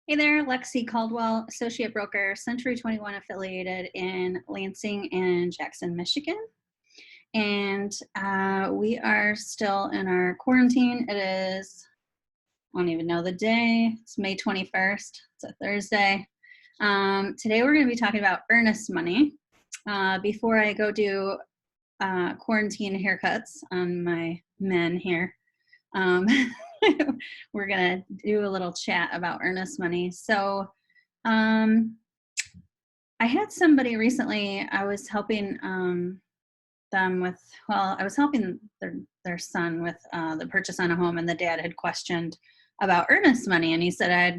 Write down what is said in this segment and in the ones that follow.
Hey there, Lexi Caldwell, Associate Broker, Century 21 affiliated in Lansing and Jackson, Michigan. And we are still in our quarantine. It is, I don't even know the day. It's May 21st. It's a Thursday. Today we're going to be talking about earnest money. Before I go do quarantine haircuts on my men here, we're going to do a little chat about earnest money. So I had somebody recently, I was helping them with, I was helping their son with the purchase on a home, and the dad had questioned about earnest money, and he said I had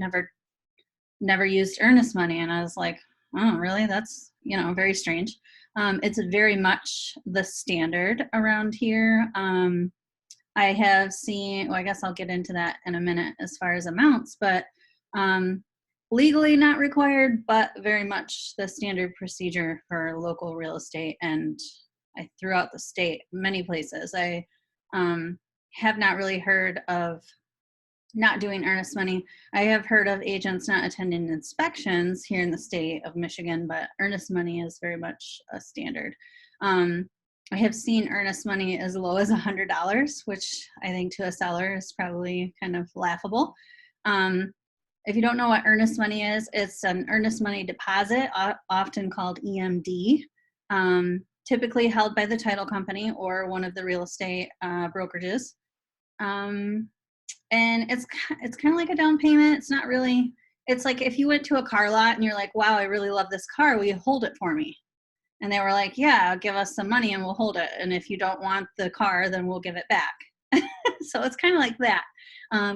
never used earnest money. And I was like, oh, really? That's, very strange. It's very much the standard around here. I have seen, well, I guess I'll get into that in a minute as far as amounts, but legally not required, but very much the standard procedure for local real estate and throughout the state, many places. I have not really heard of not doing earnest money. I have heard of agents not attending inspections here in the state of Michigan, but earnest money is very much a standard. I have seen earnest money as low as $100, which I think to a seller is probably kind of laughable. If you don't know what earnest money is, it's an earnest money deposit, often called EMD, typically held by the title company or one of the real estate brokerages. And it's kind of like a down payment. It's not really, it's like if you went to a car lot and you're like, wow, I really love this car, will you hold it for me? And they were like, yeah, give us some money and we'll hold it. And if you don't want the car, then we'll give it back. So it's kind of like that.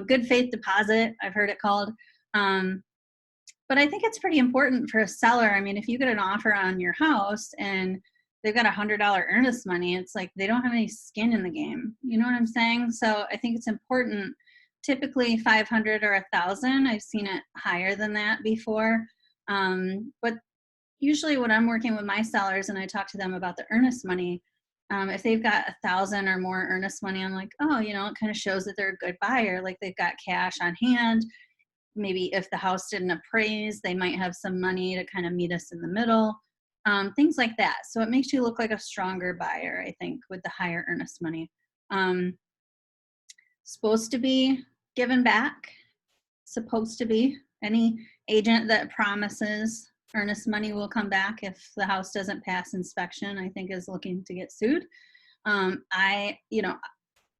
Good faith deposit, I've heard it called. But I think it's pretty important for a seller. I mean, if you get an offer on your house and they've got $100 earnest money, it's like they don't have any skin in the game. You know what I'm saying? So I think it's important. Typically 500 or 1,000. I've seen it higher than that before. But usually when I'm working with my sellers and I talk to them about the earnest money, if they've got 1,000 or more earnest money, I'm like, oh, it kind of shows that they're a good buyer. Like they've got cash on hand. Maybe if the house didn't appraise, they might have some money to kind of meet us in the middle. Things like that. So it makes you look like a stronger buyer, I think, with the higher earnest money. Supposed to be given back. Supposed to be. Any agent that promises earnest money will come back if the house doesn't pass inspection, I think is looking to get sued.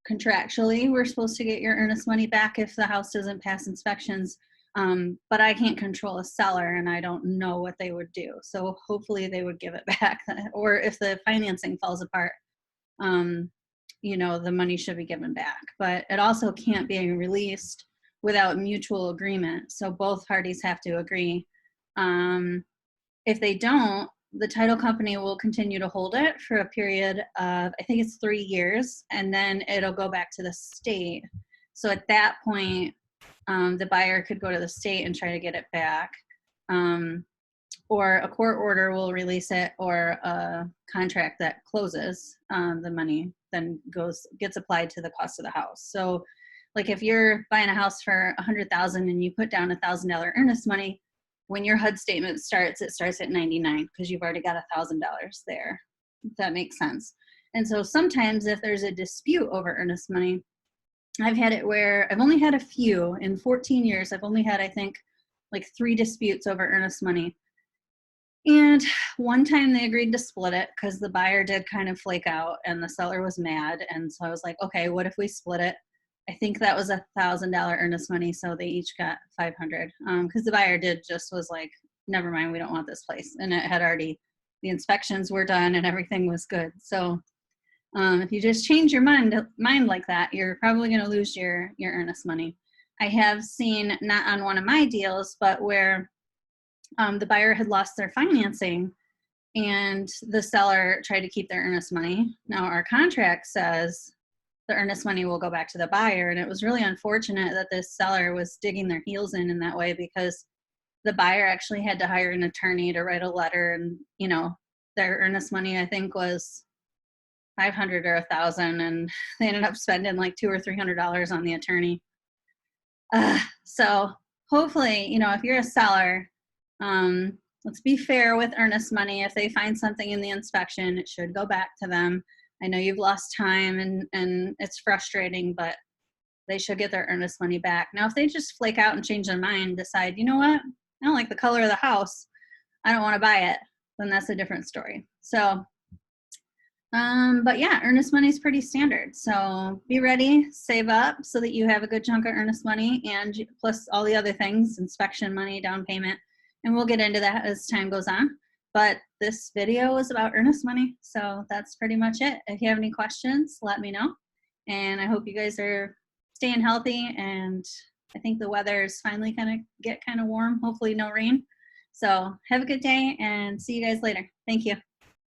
Contractually, we're supposed to get your earnest money back if the house doesn't pass inspections. But I can't control a seller and I don't know what they would do. So hopefully they would give it back. Or if the financing falls apart, the money should be given back. But it also can't be released without mutual agreement. So both parties have to agree. If they don't, the title company will continue to hold it for a period of, I think it's 3 years, and then it'll go back to the state. So at that point, the buyer could go to the state and try to get it back. Or a court order will release it, or a contract that closes the money then gets applied to the cost of the house. So like if you're buying a house for $100,000 and you put down $1,000 earnest money, when your HUD statement starts, it starts at 99 because you've already got $1,000 there, if that makes sense. And so sometimes if there's a dispute over earnest money, I've had it where I've only had a few in 14 years. I've only had, I think, like 3 disputes over earnest money. And one time they agreed to split it because the buyer did kind of flake out and the seller was mad. And so I was like, okay, what if we split it? I think that was $1,000 earnest money, so they each got 500. Because the buyer was like, never mind, we don't want this place, and it had already, the inspections were done and everything was good. So if you just change your mind like that, you're probably going to lose your earnest money. I have seen, not on one of my deals, but where the buyer had lost their financing and the seller tried to keep their earnest money. Now our contract says the earnest money will go back to the buyer. And it was really unfortunate that this seller was digging their heels in that way, because the buyer actually had to hire an attorney to write a letter. And, their earnest money, I think, was 500 or 1,000. And they ended up spending like $200 or $300 on the attorney. So hopefully, you know, if you're a seller, let's be fair with Earnest Money. If they find something in the inspection, it should go back to them. I know you've lost time and it's frustrating, but they should get their Earnest Money back. Now, if they just flake out and change their mind, decide, you know what, I don't like the color of the house, I don't want to buy it, then that's a different story. So, but yeah, Earnest Money is pretty standard. So be ready, save up so that you have a good chunk of Earnest Money, and plus all the other things, inspection money, down payment, and we'll get into that as time goes on. But this video is about Earnest Money, so that's pretty much it. If you have any questions, let me know. And I hope you guys are staying healthy, and I think the weather is finally get kind of warm, hopefully no rain. So have a good day and see you guys later. Thank you.